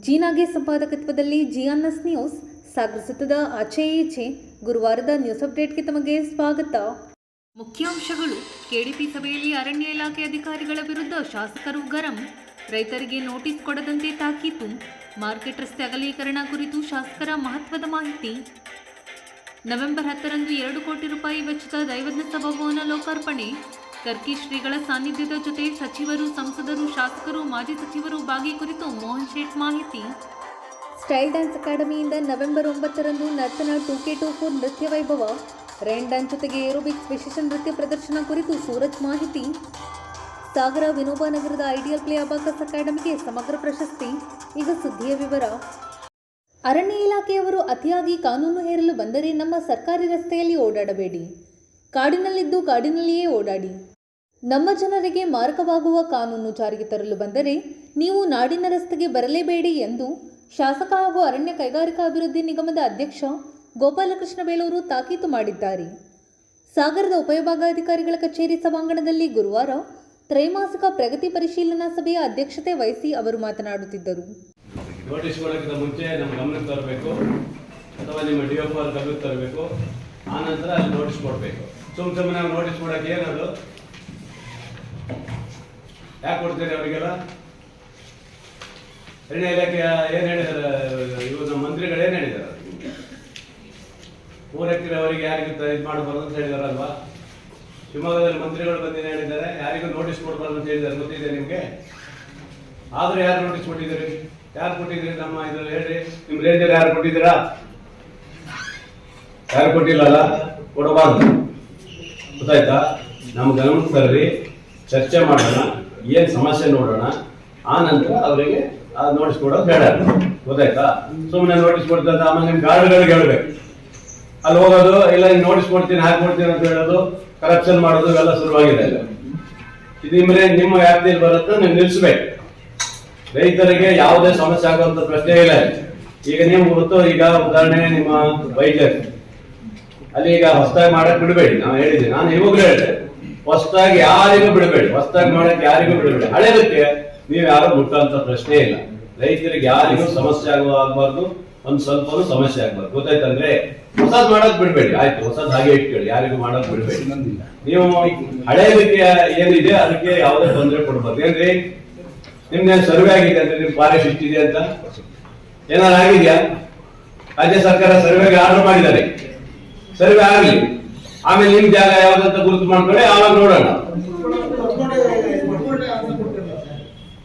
ಜೀನಾಗೆ ಸಂಪಾದಕತ್ವದಲ್ಲಿ ಜಿಎನ್ಎಸ್ news ಸಾಗರ ಸುತ್ತದ ಆಚೆ ಈಚೆ ಗುರುವಾರದ news ಅಪ್ಡೇಟ್ಗೆ ತಮಗೆ ಸ್ವಾಗತ. ಮುಖ್ಯಾಂಶಗಳು. ಕೆಡಿಪಿ ಸಭೆಯಲ್ಲಿ ಅರಣ್ಯ ಇಲಾಖೆ ಅಧಿಕಾರಿಗಳ ವಿರುದ್ಧ ಶಾಸಕರು ಗರಂ. ರೈತರಿಗೆ ನೋಟಿಸ್ ಕೊಡದಂತೆ ತಾಕೀತು. ಮಾರ್ಕೆಟ್ ರಸ್ತೆ ಅಗಲೀಕರಣ ಕುರಿತು ಶಾಸಕರ ಮಹತ್ವದ ಮಾಹಿತಿ. ನವೆಂಬರ್ 10ರಂದು 2 ಕೋಟಿ ರೂಪಾಯಿ ವೆಚ್ಚದ ದೈವಜ್ಞ ಸಭಾಭವನ ಲೋಕಾರ್ಪಣೆ. ಕರ್ಕಿ ಶ್ರೀಗಳ ಸಾನ್ನಿಧ್ಯದ ಜೊತೆ ಸಚಿವರು, ಸಂಸದರು, ಶಾಸಕರು, ಮಾಜಿ ಸಚಿವರು ಭಾಗಿ ಕುರಿತು ಮೋಹನ್ ಶೇಟ್ ಮಾಹಿತಿ. ಸ್ಟೈಲ್ ಡ್ಯಾನ್ಸ್ ಅಕಾಡೆಮಿಯಿಂದ ನವೆಂಬರ್ 9ರಂದು ನರ್ತನ 2K24 ನೃತ್ಯ ವೈಭವ. ರೈನ್ ಡ್ಯಾನ್ಸ್ ಜೊತೆಗೆ ಏರೋಬಿಕ್ಸ್ ವಿಶೇಷ ನೃತ್ಯ ಪ್ರದರ್ಶನ ಕುರಿತು ಸೂರಜ್ ಮಾಹಿತಿ. ಸಾಗರ ವಿನೋಬನಗರದ ಐಡಿಯಲ್ ಪ್ಲೇ ಅಬಾಕಸ್ ಅಕಾಡೆಮಿಗೆ ಸಮಗ್ರ ಪ್ರಶಸ್ತಿ. ಈಗ ಸುದ್ದಿಯ ವಿವರ. ಅರಣ್ಯ ಇಲಾಖೆಯವರು ಅತಿಯಾಗಿ ಕಾನೂನು ಹೇರಲು ಬಂದರೆ ನಮ್ಮ ಸರ್ಕಾರಿ ರಸ್ತೆಯಲ್ಲಿ ಓಡಾಡಬೇಡಿ. ಕಾಡಿನಲ್ಲಿದ್ದು ಕಾಡಿನಲ್ಲಿಯೇ ಓಡಾಡಿ. ನಮ್ಮ ಜನರಿಗೆ ಮಾರಕವಾಗುವ ಕಾನೂನು ಜಾರಿಗೆ ತರಲು ಬಂದರೆ ನೀವು ನಾಡಿನ ರಸ್ತೆಗೆ ಬರಲೇಬೇಡಿ ಎಂದು ಶಾಸಕ ಹಾಗೂ ಅರಣ್ಯ ಕೈಗಾರಿಕಾ ಅಭಿವೃದ್ಧಿ ನಿಗಮದ ಅಧ್ಯಕ್ಷ ಗೋಪಾಲಕೃಷ್ಣ ಬೇಳೂರು ತಾಕೀತು ಮಾಡಿದ್ದಾರೆ. ಸಾಗರದ ಉಪವಿಭಾಗಾಧಿಕಾರಿಗಳ ಕಚೇರಿ ಸಭಾಂಗಣದಲ್ಲಿ ಗುರುವಾರ ತ್ರೈಮಾಸಿಕ ಪ್ರಗತಿ ಪರಿಶೀಲನಾ ಸಭೆಯ ಅಧ್ಯಕ್ಷತೆ ವಹಿಸಿ ಅವರು ಮಾತನಾಡುತ್ತಿದ್ದರು. ನೋಟಿಸ್ ಕೊಡೋಕ್ಕಿಂತ ಮುಂಚೆ ನಮ್ಮ ಗಮನಕ್ಕೆ ತರಬೇಕು ಅಥವಾ ನಿಮ್ಮ ಡಿಎಫ್ಆರ್ ಗಮನಕ್ಕೆ ತರಬೇಕು. ಆನಂತರ ಅಲ್ಲಿ ನೋಟಿಸ್ ಕೊಡಬೇಕು. ಸುಮ್ಮನೆ ನಾವು ನೋಟಿಸ್ ಕೊಡೋಕೆ ಏನದು ಯಾಕೆ ಕೊಡ್ತೀರಿ ಅವರಿಗೆಲ್ಲ? ಅರಣ್ಯ ಇಲಾಖೆ ಏನು ಹೇಳಿದ್ದಾರೆ? ಇವರು ನಮ್ಮ ಮಂತ್ರಿಗಳು ಏನು ಹೇಳಿದ್ದಾರೆ? 3 ಎಕರೆ ಅವರಿಗೆ ಯಾರಿಗೂ ಇದು ಮಾಡಬಾರ್ದು ಅಂತ ಹೇಳಿದಾರಲ್ವಾ? ಶಿವಮೊಗ್ಗದಲ್ಲಿ ಮಂತ್ರಿಗಳು ಬಂದೇನು ಹೇಳಿದ್ದಾರೆ? ಯಾರಿಗೂ ನೋಟಿಸ್ ಕೊಡಬಾರ್ದು ಅಂತ ಹೇಳಿದ್ದಾರೆ. ಗೊತ್ತಿದೆ ನಿಮಗೆ? ಆದರೂ ಯಾರು ನೋಟಿಸ್ ಕೊಟ್ಟಿದ್ದೀರಿ? ಯಾರು ಕೊಟ್ಟಿದ್ದೀರಿ? ನಮ್ಮ ಇದ್ರಲ್ಲಿ ಹೇಳ್ರಿ. ನಿಮ್ಮ ರೇಂಜರ್ ಯಾರು ಕೊಟ್ಟಿದ್ದೀರಾ? ಯಾರು ಕೊಟ್ಟಿಲ್ಲಲ್ಲ? ಕೊಡಬಾರ್ದು. ಗೊತ್ತಾಯ್ತಾ? ನಮ್ಮ ಗಮನಕ್ಕೆ ತರ್ರಿ, ಚರ್ಚೆ ಮಾಡೋಣ, ಏನು ಸಮಸ್ಯೆ ನೋಡೋಣ, ಆ ನಂತರ ಅವರಿಗೆ ನೋಟಿಸ್ ಕೊಡೋದು ಬೇಡ. ಗೊತ್ತಾಯ್ತಾ? ಸುಮ್ಮನೆ ನೋಟಿಸ್ ಕೊಡ್ತಂತ ಆಮೇಲೆ ನಿಮ್ಮ ಗಾರ್ಡ್ಗಳಿಗೆ ಹೇಳ್ಬೇಕು. ಅಲ್ಲಿ ಹೋಗೋದು ಇಲ್ಲ, ಹಿಂಗೆ ನೋಟಿಸ್ ಕೊಡ್ತೀನಿ ಹಾಕ್ಕೊಡ್ತೀನಿ ಅಂತ ಹೇಳೋದು, ಕರಪ್ಷನ್ ಮಾಡೋದು ಇವೆಲ್ಲ ಶುರುವಾಗಿದೆ. ಇಲ್ಲ ಇದು ನಿಮ್ಮ ವ್ಯಾಪ್ತಿಯಲ್ಲಿ ಬರುತ್ತೆ, ನೀವು ನಿಲ್ಲಿಸ್ಬೇಕು. ರೈತರಿಗೆ ಯಾವುದೇ ಸಮಸ್ಯೆ ಆಗುವಂತ ಪ್ರಶ್ನೆ ಇಲ್ಲ. ಈಗ ನೀವು ಗೊತ್ತು, ಈಗ ಉದಾಹರಣೆ ನಿಮ್ಮ ವೈದ್ಯರು ಅಲ್ಲಿ ಈಗ ಹೊಸದಾಗಿ ಮಾಡಕ್ ಬಿಡಬೇಡಿ. ನಾವು ಹೇಳಿದ್ದೀವಿ, ನಾನು ಇವಾಗಲೂ ಹೇಳಿದೆ, ಹೊಸದಾಗಿ ಯಾರಿಗೂ ಬಿಡಬೇಡಿ, ಹೊಸದಾಗಿ ಮಾಡಕ್ ಯಾರಿಗೂ ಬಿಡಬೇಡಿ. ಹಳೇದಕ್ಕೆ ನೀವು ಯಾರು ಮುಟ್ಟುವಂತ ಪ್ರಶ್ನೆ ಇಲ್ಲ. ರೈತರಿಗೆ ಯಾರಿಗೂ ಸಮಸ್ಯೆ ಆಗಬಾರ್ದು, ಒಂದ್ ಸ್ವಲ್ಪ ಸಮಸ್ಯೆ ಆಗ್ಬಾರ್ದು. ಗೊತ್ತಾಯ್ತಂದ್ರೆ ಹೊಸದ್ ಮಾಡಕ್ ಬಿಡ್ಬೇಡಿ. ಆಯ್ತು, ಹೊಸದ್ ಹಾಗೆ ಇಟ್ಕೊಳ್ಳಿ, ಯಾರಿಗೂ ಮಾಡಕ್ ಬಿಡ್ಬೇಡಿ. ನೀವು ಹಳೇದಕ್ಕೆ ಏನಿದೆ ಅದಕ್ಕೆ ಯಾವುದೇ ತೊಂದರೆ ಕೊಡ್ಬಾರ್ದು. ಏನ್ರಿ ನಿಮ್ದೇನು ಸರ್ವೆ ಆಗಿದೆ ಅಂದ್ರೆ ನಿಮ್ ಫಾರೆಸ್ಟ್ ಇಷ್ಟಿದೆ ಅಂತ ಏನಾರು ಆಗಿದ್ಯಾ? ರಾಜ್ಯ ಸರ್ಕಾರ ಸರ್ವೆಗೆ ಆರ್ಡರ್ ಮಾಡಿದ್ದಾರೆ. ಸರ್ವೆ ಆಗಲಿ, ಆಮೇಲೆ ನಿಮ್ ಜಾಗ ಯಾವ್ದಂತ ಗುರುತು ಮಾಡ್ಕೊಳ್ಳಿ, ಆವಾಗ ನೋಡೋಣ.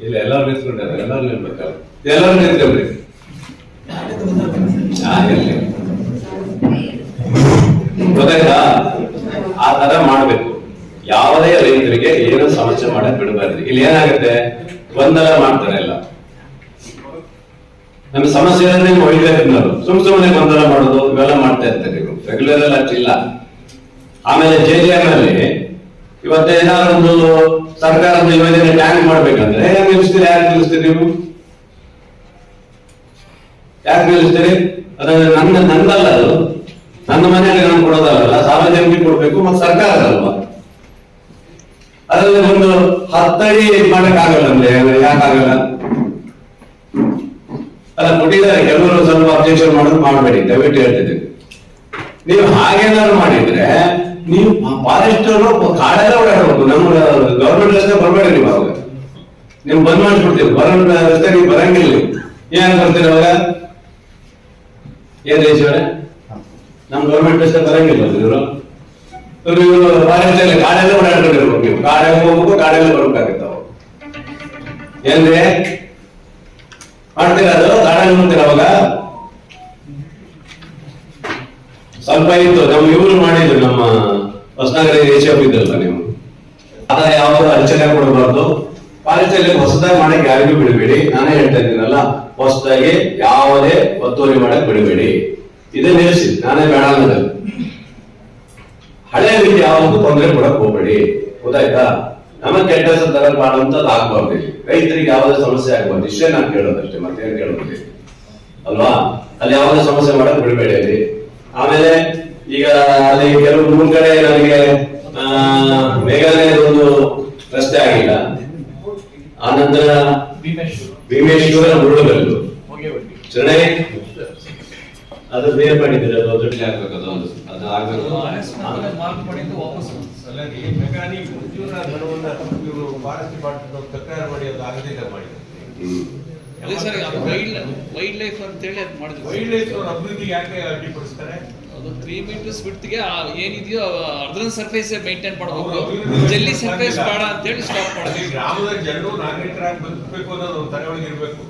ಇಲ್ಲ, ಎಲ್ಲರೂ ನಿಂತ್ಕೊಂಡ್ರೆ ಎಲ್ಲರೂ ನಿಲ್ಬೇಕಲ್ಲ, ಎಲ್ಲರೂ ನಿಂತ್ಕೊಂಡ್ರಿ. ಗೊತ್ತಾಯ್ತಾ? ಆ ತರ ಮಾಡ್ಬೇಕು. ಯಾವುದೇ ರೈತರಿಗೆ ಏನೋ ಸಮಸ್ಯೆ ಮಾಡಕ್ ಬಿಡಬಾರ್ದು. ಇಲ್ಲಿ ಏನಾಗುತ್ತೆ, ಗೊಂದಲ ಮಾಡ್ತಾರೆ ಎಲ್ಲ. ನಮ್ಗೆ ಸಮಸ್ಯೆ ಅಂದ್ರೆ ನೀವು ಒಯ್ಬೇಕು, ಸುಮ್ಮನೆ ಗೊಂದಲ ಮಾಡೋದು ಇವೆಲ್ಲ ಮಾಡ್ತಾ ಇರ್ತಾರೆ. ರೆಗ್ಯುಲರ್ ಎಲ್ಲ ಅಷ್ಟಿಲ್ಲ. ಆಮೇಲೆ JJM ಅಲ್ಲಿ ಇವತ್ತೇನಾದ್ರು ಒಂದು ಸರ್ಕಾರದ ಯೋಜನೆ ಟ್ಯಾಂಕ್ ಮಾಡ್ಬೇಕಂದ್ರೆ ನಿಲ್ಲಿಸ್ತೀರಿ? ಯಾರು ನಿಲ್ಲಿಸ್ತೀರಿ? ನೀವು ಯಾಕೆ ನಿಲ್ಲಿಸ್ತೀರಿ? ಅದು ನಂದಲ್ಲ, ಅದು ನನ್ನ ಮನೆಯಲ್ಲಿ ನಾನು ಕೊಡೋದಲ್ಲ, ಸಾರ್ವಜನಿಕರಿಗೆ ಕೊಡ್ಬೇಕು, ಮತ್ತೆ ಸರ್ಕಾರದಲ್ವಾ? ಅದರಲ್ಲಿ ಒಂದು 10 ಅಡಿ ಮಾಡಕ್ ಆಗಲ್ಲ ಅಂದ್ರೆ ಯಾಕಾಗಲ್ಲ? ಅಲ್ಲ, ಕೊಟ್ಟಿದ್ದಾರೆ. ಕೆಲವರು ಸ್ವಲ್ಪ ಅಬ್ಜೆಕ್ಷನ್ ಮಾಡೋದು ಮಾಡಬೇಡಿ, ದಯವಿಟ್ಟು ಹೇಳ್ತಿದ್ದೀವಿ. ನೀವು ಹಾಗೇನಾದ್ರು ಮಾಡಿದ್ರೆ ನೀವು ಫಾರೆಸ್ಟ್ ಅವರು ಕಾಡೆಲ್ಲ ಓಡಾಡಬೇಕು. ನಮ್ಮ ಗವರ್ಮೆಂಟ್ ರಸ್ತೆ ಬರಬೇಡಿ. ನೀವು ಅವಾಗ ನೀವು ಬಂದ್ ಮಾಡಿಸ್ಬಿಡ್ತೀವಿ. ಗವರ್ಮೆಂಟ್ ರಸ್ತೆ ನೀವು ಬರಂಗಿಲ್ಲ. ಏನ್ ಬರ್ತೀರಿ ಅವಾಗ? ಏನ್ ದೇಶವರೇ, ನಮ್ ಗವರ್ಮೆಂಟ್ ರಸ್ತೆ ಬರಂಗಿಲ್ಲ. ಇವರು ಫಾರೆಸ್ಟ್ ಅಲ್ಲಿ ಕಾಡೆಲ್ಲ ಓಡಾಡ್ಕೊಂಡಿರ್ಬೇಕು. ನೀವು ಕಾಡೆಲ್ಲ ಹೋಗ್ಬೇಕು, ಕಾಡೆಲ್ಲ ಬರ್ಬೇಕಾಗತ್ತ. ಏನ್ರಿ ಮಾಡ್ತೀರ? ಅದು ಕಾಡಲ್ಲಿ ನೋಡ್ತೀರ. ಅವಾಗ ಸ್ವಲ್ಪ ಇತ್ತು, ನಮ್ಮ ಇವರು ಮಾಡಿದ್ರು, ನಮ್ಮ ಹೊಸನಗರ ಏಷ್ಯಾ ಇದ್ರಲ್ಲ ನೀವು. ಅದ ಯಾವ್ದು ಅಡಚಣೆ ಕೊಡಬಾರ್ದು. ಫಾರೆಸ್ಟ್ ಅಲ್ಲಿ ಹೊಸದಾಗಿ ಮಾಡಕ್ ಯಾರಿಗೂ ಬಿಡಬೇಡಿ. ನಾನೇ ಹೇಳ್ತಾ ಇದ್ದೀನಲ್ಲ, ಹೊಸದಾಗಿ ಯಾವುದೇ ಒತ್ತುವರಿ ಮಾಡಕ್ ಬಿಡಬೇಡಿ. ಇದೇ ನಿಲ್ಲಿಸಿ, ನಾನೇ ಬೇಡ ಅನ್ನೋದಲ್ಲ. ಹಳೆ ರೀತಿ ಯಾವತ್ತೂ ತೊಂದರೆ ಕೊಡಕ್ ಹೋಗ್ಬೇಡಿ. ಗೊತ್ತಾಯ್ತಾ? ನಮಗೆ ಕೆಟ್ಟ ಹೆಸರು ತಗೊಂಡ್ ಮಾಡುವಂತದ್ದು ಆಗ್ಬಾರ್ದು. ರೈತರಿಗೆ ಯಾವುದೇ ಸಮಸ್ಯೆ ಆಗ್ಬಾರ್ದು. ಇಷ್ಟೇ ನಾನು ಕೇಳೋದಷ್ಟೇ, ಮತ್ತೇನು ಕೇಳೋದಿಲ್ಲ ಅಲ್ವಾ? ಅಲ್ಲಿ ಯಾವುದೇ ಸಮಸ್ಯೆ ಮಾಡಕ್ ಬಿಡಬೇಡಿ ಅಲ್ಲಿ. ಆಮೇಲೆ ಈಗ ಅಲ್ಲಿ ಕೆಲವು 3 ಕಡೆ ನನಗೆ ಬೇಗನೆ ಒಂದು ರಸ್ತೆ ಆಗಿಲ್ಲ. ಆನಂತರ ಭೀಮೇಶ್ವರ ಮುರುಳಗಲ್ಲು ಚಣೆ ಅದು ಬೇರೆ ಮಾಡಿದ್ರೆ ಅದು ದೊಡ್ಡ ಆಗ್ಬೇಕು, ಅದು ಆಗಬೇಕು. ಅದೇ ಸರ್, ವೈಲ್ಡ್ ಲೈಫ್ ಅಂತೇಳಿ ಅದು ಮಾಡಿದ್ರು. ವೈಲ್ಡ್ ಲೈಫ್ ಅಭಿವೃದ್ಧಿ ಯಾಕೆ ಅಡ್ಡಿಪಡಿಸ್ತಾರೆ? ಅದು 3 meters ಬಿಡ್ತಿಗೆ ಏನಿದೆಯೋ ಅರ್ಧ ಸರ್ಫೇಸ್ ಮೇಂಟೈನ್ ಮಾಡಬೇಕು, ಜಲ್ಲಿ ಸರ್ಫೇಸ್ ಬೇಡ ಅಂತೇಳಿ ಸ್ಟಾಪ್ ಮಾಡಿದ್ವಿ. ಗ್ರಾಮದ ಜನರು ನಾಗರಿಕರಾಗಿ ಬದುಕಬೇಕು ಅನ್ನೋದು ಒಂದು ತರವಣಿಗೆ ಇರಬೇಕು.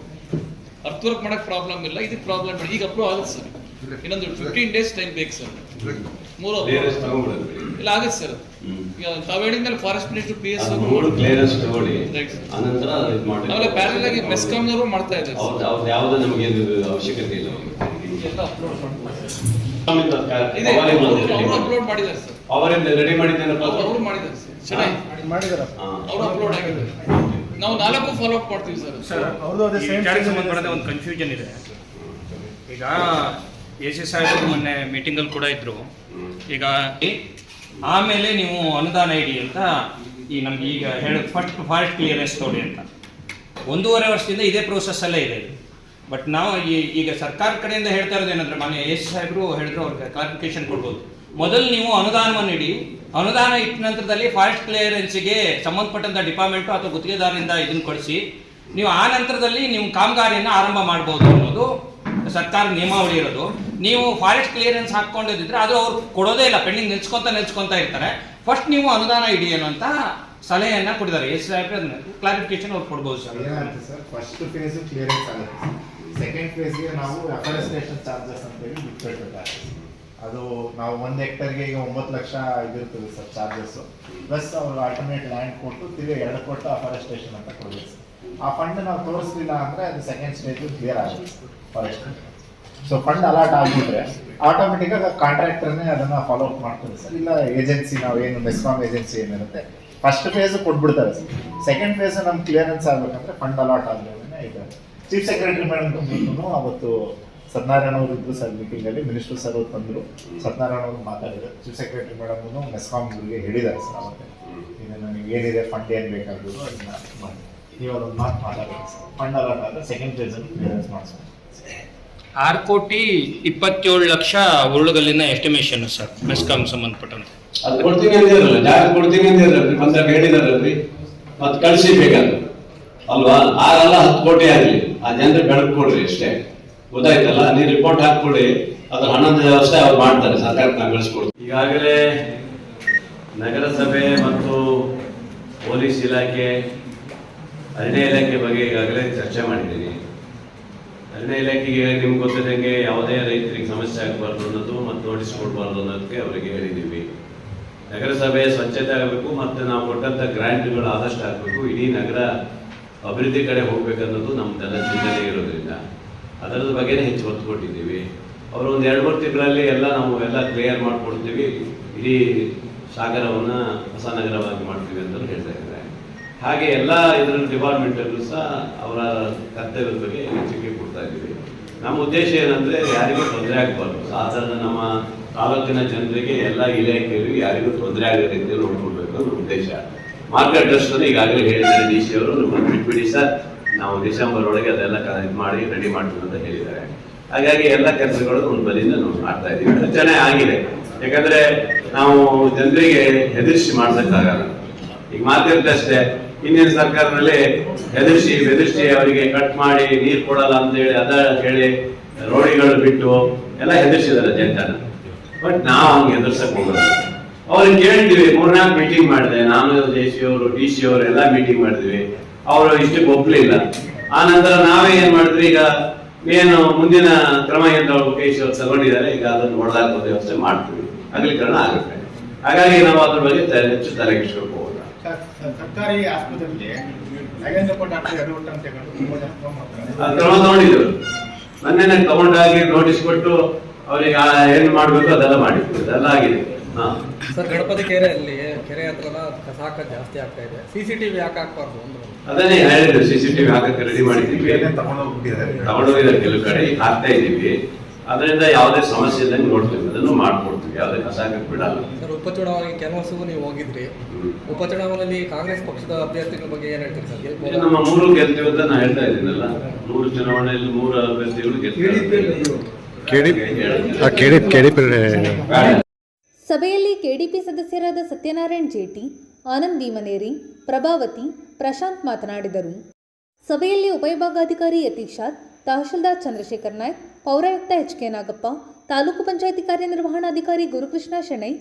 ಅರ್ತ್ ವರ್ಕ್ ಮಾಡಕ್ ಪ್ರಾಬ್ಲಮ್ ಇಲ್ಲ, ಇದಕ್ಕೆ ಪ್ರಾಬ್ಲಮ್ ಇಲ್ಲ. ಈಗ ಅಪ್ರೂವ್ ಆಗುತ್ತೆ ಸರ್, ಇನ್ನೊಂದು 15 days ಟೈಮ್ ಬೇಕು ಸರ್. 3 ಇಲ್ಲ ಆಗುತ್ತೆ ಸರ್. ಈಗ ತಾವು ಹೇಳಿದ್ಮೇಲೆ ಫಾರೆಸ್ಟ್ ಮಿನಿಸ್ಟರ್ PS ಕ್ಲಿಯರೆನ್ಸ್ ತಗೊಳ್ಳಿ, ಆನಂತರ ಆಮೇಲೆ ಪ್ಯಾರಲ್ ಆಗಿ ಮೆಸ್ಕಾಂನವರು ಮಾಡ್ತಾ ಇದ್ದಾರೆ. ಅವ್ರು ಯಾವ್ದು ನಮಗೆ ಅವಶ್ಯಕತೆ ಇಲ್ಲ. ಎಲ್ಲ ಅಪ್ಲೋಡ್ ಅಪ್ಲೋಡ್ ಮಾಡಿದ್ದಾರೆ ಸರ್, ಅವರಿಂದ ರೆಡಿ ಮಾಡಿದ್ದೇನೆ ಅವರು ಮಾಡಿದ್ದಾರೆ ಸರ್, ಚೆನ್ನಾಗಿ ಅವರು ಅಪ್ಲೋಡ್ ಆಗಿದೆ. ನಾವು 4 ಫಾಲೋ ಅಪ್ ಮಾಡ್ತೀವಿ ಸರ್. ಸಂಬಂಧಪಟ್ಟ ಒಂದು ಕನ್ಫ್ಯೂಷನ್ ಇದೆ. ಈಗ AC ಸಾಹೇಬರು ಮೊನ್ನೆ ಮೀಟಿಂಗಲ್ಲಿ ಕೂಡ ಇದ್ರು. ಈಗ ಆಮೇಲೆ ನೀವು ಅನುದಾನ ಇಡಿ ಅಂತ ಈ ನಮ್ಗೆ ಈಗ ಹೇಳೋದು ಫಸ್ಟ್ ಫಾರೆಸ್ಟ್ ಕ್ಲಿಯರೆನ್ಸ್ ತೋಡಿ ಅಂತ 1.5 ವರ್ಷದಿಂದ ಇದೇ ಪ್ರೋಸೆಸ್ ಅಲ್ಲೇ ಇದೆ. ಬಟ್ ನಾವು ಈಗ ಸರ್ಕಾರ ಕಡೆಯಿಂದ ಹೇಳ್ತಾ ಇರೋದು ಏನಂದ್ರೆ, ಮಾನ್ಯ AC ಸಾಹೇಬರು ಹೇಳಿದ್ರು, ಅವ್ರಿಗೆ ಕ್ಲಾರಿಫಿಕೇಶನ್ ಕೊಡ್ಬೋದು. ಮೊದಲು ನೀವು ಅನುದಾನವನ್ನು ಇಡಿ, ಅನುದಾನ ಇಟ್ಟ ನಂತರದಲ್ಲಿ ಫಾರೆಸ್ಟ್ ಕ್ಲಿಯರೆನ್ಸ್ಗೆ ಸಂಬಂಧಪಟ್ಟಂತ ಡಿಪಾರ್ಟ್ಮೆಂಟು ಅಥವಾ ಗುತ್ತಿಗೆದಾರರಿಂದ ಇದನ್ನು ಕೊಡಿಸಿ ನೀವು ಆ ನಂತರದಲ್ಲಿ ನಿಮ್ಮ ಕಾಮಗಾರಿಯನ್ನು ಆರಂಭ ಮಾಡ್ಬೋದು ಅನ್ನೋದು ಸರ್ಕಾರ ನಿಯಮಾವಳಿ ಇರೋದು. ನೀವು ಫಾರೆಸ್ಟ್ ಕ್ಲಿಯರೆನ್ಸ್ ಹಾಕೊಂಡಿದ್ರೆ ಅದು ಅವ್ರು ಕೊಡೋದೇ ಇಲ್ಲ, ಪೆಂಡಿಂಗ್ ನಿಲ್ಸ್ಕೊಂತ ಇರ್ತಾರೆ. ಫಸ್ಟ್ ನೀವು ಅನುದಾನ ಇಡಿ ಅನ್ನೋಂತ ಸಲಹೆಯನ್ನ ಕೊಟ್ಟಿದ್ದಾರೆ. AC ಸಾಹೇಬ್ರೆ ಕ್ಲಾರಿಫಿಕೇಶನ್ ಅವ್ರು ಕೊಡ್ಬೋದು ಸರ್. ಫಸ್ಟ್ ಫೇಸ್ ಕ್ಲಿಯರೆನ್ಸ್ ಆಗುತ್ತೆ, ಸೆಕೆಂಡ್ ಫೇಸ್ಗೆ ನಾವು ಅಫಾರೆಸ್ಟೇಷನ್ ಚಾರ್ಜಸ್ ಅಂತ ಹೇಳಿ ಬಿಟ್ಬಿಟ್ಟಿರ್ತಾರೆ. ಅದು ನಾವು 1 ಹೆಕ್ಟರ್ಗೆ ಈಗ 9 ಲಕ್ಷ ಇದಿರ್ತದೆ ಸರ್ ಚಾರ್ಜಸ್, ಪ್ಲಸ್ ಅವ್ರು ಆಲ್ಟರ್ನೇಟ್ ಲ್ಯಾಂಡ್ ಕೊಟ್ಟು ತಿರ್ಗಿ 2 ಕೊಟ್ಟು ಅಫಾರೆಸ್ಟೇಷನ್ ಅಂತ ಕೊಡಬೇಕು ಸರ್. ಆ ಫಂಡ್ ನಾವು ತೋರಿಸ್ಲಿಲ್ಲ ಅಂದ್ರೆ ಅದು ಸೆಕೆಂಡ್ ಸ್ಟೇಜ್ ಕ್ಲಿಯರ್ ಆಗುತ್ತೆ ಫಾರೆಸ್ಟ್. ಸೊ ಫಂಡ್ ಅಲಾಟ್ ಆಗಿಬಿಟ್ರೆ ಆಟೋಮೆಟಿಕ್ ಆಗಿ ಕಾಂಟ್ರಾಕ್ಟರ್ನೇ ಅದನ್ನ ಫಾಲೋ ಅಪ್ ಮಾಡ್ತಾರೆ ಸರ್. ಇಲ್ಲ ಏಜೆನ್ಸಿ ನಾವೇನು ಮೆಸ್ಕಾಮ್ ಏಜೆನ್ಸಿ ಏನಿರುತ್ತೆ ಫಸ್ಟ್ ಫೇಸ್ ಕೊಟ್ಬಿಡ್ತಾರೆ ಸರ್. ಸೆಕೆಂಡ್ ಫೇಸ್ ನಮ್ಗೆ ಕ್ಲಿಯರೆನ್ಸ್ ಆಗ್ಬೇಕಂದ್ರೆ ಫಂಡ್ ಅಲಾಟ್ ಆದ್ಮೇಲೆ ಇದೆ. ಚೀಫ್ ಸೆಕ್ರೆಟರಿ ಮೇಡಮ್ ಅವತ್ತು ಸತ್ಯನಾರಾಯಣ ಅವರು ಇದ್ರು ಸರ್ ಮೀಟಿಂಗ್ ಅಲ್ಲಿ, ಮಿನಿಸ್ಟರ್ ಸರ್ ಅವ್ರು ಬಂದ್ರು, ಸತ್ಯನಾರಾಯಣ ಅವರು ಮಾತಾಡಿದ್ರು. ಚೀಫ್ ಸೆಕ್ರೆಟರಿ ಮೇಡಮ್ ಮೆಸ್ಕಾಮ್ ಅವರಿಗೆ ಹೇಳಿದ್ದಾರೆ ಸರ್ ಅವತ್ತೆ, ಇದನ್ನ ನೀವು ಏನಿದೆ ಫಂಡ್ ಏನ್ ಬೇಕಾಗ್ಬೋದು ಅದನ್ನ ಮಾಡಿ ನೀವು ಅದೊಂದು ಮಾತು ಮಾತಾಡಿದ್ರೆ ಸರ್. ಫಂಡ್ ಅಲಾಟ್ ಆದ್ರೆ ಸೆಕೆಂಡ್ ಫೇಸ್ ಅಲ್ಲಿ ಕ್ಲಿಯರೆನ್ಸ್ ಮಾಡಿಸ್ಬೋದು. 6,27,00,000 ಉರುಳುಗಲ್ಲಿನ ಎಸ್ಟಿಮೇಷನ್ ಸರ್ ಮೆಸ್ಕಾಂ ಸಂಬಂಧಪಟ್ಟಂತೆ. ಅದು ಕೊಡ್ತೀನಿ ಅಂದಿರಲ್ಲ, ಜಾಗ ಕೊಡ್ತೀನಿ ಅಂದಿರಲ್ರಿ, ಬಂದಾಗ ಹೇಳಿದಾರಲ್ರಿ, ಮತ್ತೆ ಕಳಿಸಿ ಬೇಕಾದ್ರು ಅಲ್ವಾ. 6 ಅಲ್ಲ 10 ಕೋಟಿ ಆಗಲಿ, ಆ ಜನರಿಗೆ ಬೆಳಕು ಕೊಡ್ರಿ ಅಷ್ಟೇ, ಗೊತ್ತಾಯ್ತಲ್ಲ. ನೀವು ರಿಪೋರ್ಟ್ ಹಾಕ್ಕೊಡಿ, ಅದ್ರ ಹಣದ ವ್ಯವಸ್ಥೆ ಅವ್ರು ಮಾಡ್ತಾರೆ, ಸರ್ಕಾರಕ್ಕೆ ನಾವು ಕಳಿಸ್ಕೊಡ್ತೀವಿ. ಈಗಾಗಲೇ ನಗರಸಭೆ ಮತ್ತು ಪೊಲೀಸ್ ಇಲಾಖೆ, ಅರಣ್ಯ ಇಲಾಖೆ ಬಗ್ಗೆ ಈಗಾಗಲೇ ಚರ್ಚೆ ಮಾಡಿದ್ದೀನಿ. ಅರಣ್ಯ ಇಲಾಖೆಗೆ ನಿಮ್ಗೆ ಗೊತ್ತಿದ್ದಂಗೆ ಯಾವುದೇ ರೈತರಿಗೆ ಸಮಸ್ಯೆ ಆಗಬಾರ್ದು ಅನ್ನೋದು ಮತ್ತು ನೋಟಿಸ್ ಕೊಡಬಾರ್ದು ಅನ್ನೋದಕ್ಕೆ ಅವರಿಗೆ ಹೇಳಿದ್ದೀವಿ. ನಗರಸಭೆ ಸ್ವಚ್ಛತೆ ಆಗಬೇಕು ಮತ್ತು ನಾವು ಕೊಟ್ಟಂಥ ಗ್ರಾಂಟ್ಗಳು ಆದಷ್ಟು ಆಗಬೇಕು, ಇಡೀ ನಗರ ಅಭಿವೃದ್ಧಿ ಕಡೆ ಹೋಗ್ಬೇಕನ್ನೋದು ನಮ್ಮದೆಲ್ಲ ಚಿಂತನೆ ಇರೋದ್ರಿಂದ ಅದರದ ಬಗ್ಗೆನೇ ಹೆಚ್ಚು ಒತ್ತು ಕೊಟ್ಟಿದ್ದೀವಿ. ಅವರು ಒಂದು 2-3 ತಿಂಗಳಲ್ಲಿ ನಾವು ಎಲ್ಲ ಕ್ಲಿಯರ್ ಮಾಡಿಕೊಡ್ತೀವಿ, ಇಡೀ ಸಾಗರವನ್ನು ಹೊಸ ನಗರವಾಗಿ ಮಾಡ್ತೀವಿ ಅಂತಲೂ ಹೇಳ್ತಾ ಇದ್ದಾರೆ. ಹಾಗೆ ಎಲ್ಲ ಇದರಲ್ಲಿ ಡಿಪಾರ್ಟ್ಮೆಂಟಲ್ಲೂ ಸಹ ಅವರ ಕರ್ತವ್ಯದ ಬಗ್ಗೆ ಎಚ್ಚರಿಕೆ ಕೊಡ್ತಾ ಇದ್ದೀವಿ. ನಮ್ಮ ಉದ್ದೇಶ ಏನಂದರೆ ಯಾರಿಗೂ ತೊಂದರೆ ಆಗಬಾರ್ದು, ಸಾಧಾರಣ ನಮ್ಮ ತಾಲೂಕಿನ ಜನರಿಗೆ ಎಲ್ಲ ಇಲಾಖೆಯವರು ಯಾರಿಗೂ ತೊಂದರೆ ಆಗೋ ರೀತಿಯಲ್ಲಿ ನೋಡ್ಕೊಳ್ಬೇಕು ಅನ್ನೋ ಉದ್ದೇಶ. ಮಾರ್ಕೆಟ್ ಟ್ರಸ್ಟ್ ಈಗಾಗಲೇ ಹೇಳಿದ್ದಾರೆ DC ಅವರು, ನಮ್ಮನ್ನು ಬಿಟ್ಬಿಡಿ ಸರ್, ನಾವು ಡಿಸೆಂಬರ್ ಒಳಗೆ ಅದೆಲ್ಲ ಇದು ಮಾಡಿ ರೆಡಿ ಮಾಡ್ತೀವಿ ಅಂತ ಹೇಳಿದ್ದಾರೆ. ಹಾಗಾಗಿ ಎಲ್ಲ ಕೆಲಸಗಳು ಒಂದು ಬದಿಯಿಂದ ನಾವು ಮಾಡ್ತಾ ಇದ್ದೀವಿ. ಅದು ಚೆನ್ನಾಗಿ ಆಗಿದೆ, ಯಾಕಂದ್ರೆ ನಾವು ಜನರಿಗೆ ಹೆದರಿಸಿ ಮಾಡ್ಸಕ್ಕಾಗಲ್ಲ. ಈಗ ಮಾತಿರ್ತಷ್ಟೇ, ಹಿಂದಿನ ಸರ್ಕಾರದಲ್ಲಿ ಬೆದರಿಸಿ ಅವರಿಗೆ ಕಟ್ ಮಾಡಿ ನೀರು ಕೊಡಲ್ಲ ಅಂತ ಹೇಳಿ ಅದ ಹೇಳಿ ರೋಡಿಗಳು ಬಿಟ್ಟು ಎಲ್ಲ ಹೆದರ್ಸಿದಾರೆ ಜನತನ. ಬಟ್ ನಾವು ಹಂಗೆ ಹೆದರ್ಸಕ್ ಹೋಗಲ್ಲ. ಅವ್ರಿಗೆ ಕೇಳಿದ್ವಿ, 3-4 ಮೀಟಿಂಗ್ ಮಾಡಿದೆ ನಾನು, JC ಅವರು DC ಅವರು ಎಲ್ಲ ಮೀಟಿಂಗ್ ಮಾಡಿದ್ವಿ. ಅವರು ಇಷ್ಟಕ್ಕೆ ಒಪ್ಲಿಲ್ಲ. ಆ ನಂತರ ನಾವೇ ಏನ್ ಮಾಡಿದ್ವಿ, ಈಗ ಏನು ಮುಂದಿನ ಕ್ರಮ ಏನು ಅವರು ತಗೊಂಡಿದ್ದಾರೆ, ಈಗ ಅದನ್ನು ಹೊಡೆದಾಕೋ ವ್ಯವಸ್ಥೆ ಮಾಡ್ತೀವಿ, ಅಗಲೀಕರಣ ಆಗುತ್ತೆ. ಹಾಗಾಗಿ ನಾವು ಅದ್ರ ಬಗ್ಗೆ ಹೆಚ್ಚು ತಲೆಗೆಡ್ಸ್ಕೊಂಡು ಹೋಗಲ್ಲ. ಸರ್ಕಾರಿ ಆಸ್ಪತ್ರೆಯಲ್ಲಿ ಕ್ರಮ ತಗೊಂಡಿದ್ರು, ಮೊನ್ನೆ ತಗೊಂಡಾಗಿ ನೋಟಿಸ್ ಕೊಟ್ಟು ಅವ್ರಿಗೆ ಏನ್ ಮಾಡ್ಬೇಕು ಅದೆಲ್ಲ ಮಾಡಿದ್ರು, ಅದೆಲ್ಲ ಆಗಿದೆ. ಸರ್, ಗಣಪತಿ ಕೆರೆಯಲ್ಲಿ ಕೆರೆ ಹತ್ರ ಕಸ ಹಾಕೋದು ಜಾಸ್ತಿ ಆಗ್ತಾ ಇದೆ. CCTV ಯಾಕೆ ಹಾಕ್ಬಾರ್ದು? ಅದನ್ನೇ ಹೇಳಿದ್ರು, CCTV ಹಾಕಕ್ಕೆ ರೆಡಿ ಮಾಡಿದ್ದೀವಿ, ತಗೊಂಡೋಗಿದ್ದಾರೆ ಕೆಲವು ಕಡೆ, ಹಾಕ್ತಾ ಇದ್ದೀವಿ. ಅದರಿಂದ ಯಾವುದೇ ಸಮಸ್ಯೆ ಇದ್ದಂಗೆ ನೋಡ್ತೀವಿ, ಅದನ್ನು ಮಾಡ್ಕೊಡ್ತೀವಿ, ಯಾವುದೇ ಕಸಾಗಕ್ಕೆ ಬಿಡಲ್ಲ. ಸರ್, ಉಪಚುನಾವಣೆಗೆ ಕೆಲವೊಂದು ನೀವು ಹೋಗಿದ್ರಿ. ಉಪಚುನಾವಣೆಯಲ್ಲಿ ಕಾಂಗ್ರೆಸ್ ಪಕ್ಷದ ಅಭ್ಯರ್ಥಿಗಳ ಬಗ್ಗೆ ಏನು ಹೇಳ್ತೀರಿ ಸರ್? ಈಗ ನಮ್ಮ 3 ಗೆಲ್ತೀವಿ ಅಂತ ನಾನು ಹೇಳ್ತಾ ಇದ್ದೀನಲ್ಲ, 3 ಚುನಾವಣೆಯಲ್ಲಿ 3 ಅಭ್ಯರ್ಥಿಗಳು ಗೆಲ್ತಾರೆ. ಸಭೆಯಲ್ಲಿ ಕೆಡಿಪಿ ಸದಸ್ಯರಾದ ಸತ್ಯನಾರಾಯಣ್ ಜೇಟಿ, ಆನಂದ್ ಭೀಮನೇರಿ, ಪ್ರಭಾವತಿ, ಪ್ರಶಾಂತ್ ಮಾತನಾಡಿದರು. ಸಭೆಯಲ್ಲಿ ಉಪವಿಭಾಗಾಧಿಕಾರಿ ಯತೀಶಾದ್, ತಹಶೀಲ್ದಾರ್ ಚಂದ್ರಶೇಖರ್ ನಾಯ್ಕ್, ಪೌರಾಯುಕ್ತ ಎಚ್.ಕೆ. ನಾಗಪ್ಪ, ತಾಲೂಕು ಪಂಚಾಯಿತಿ ಕಾರ್ಯನಿರ್ವಹಣಾಧಿಕಾರಿ ಗುರುಕೃಷ್ಣ ಶೆಣೈ,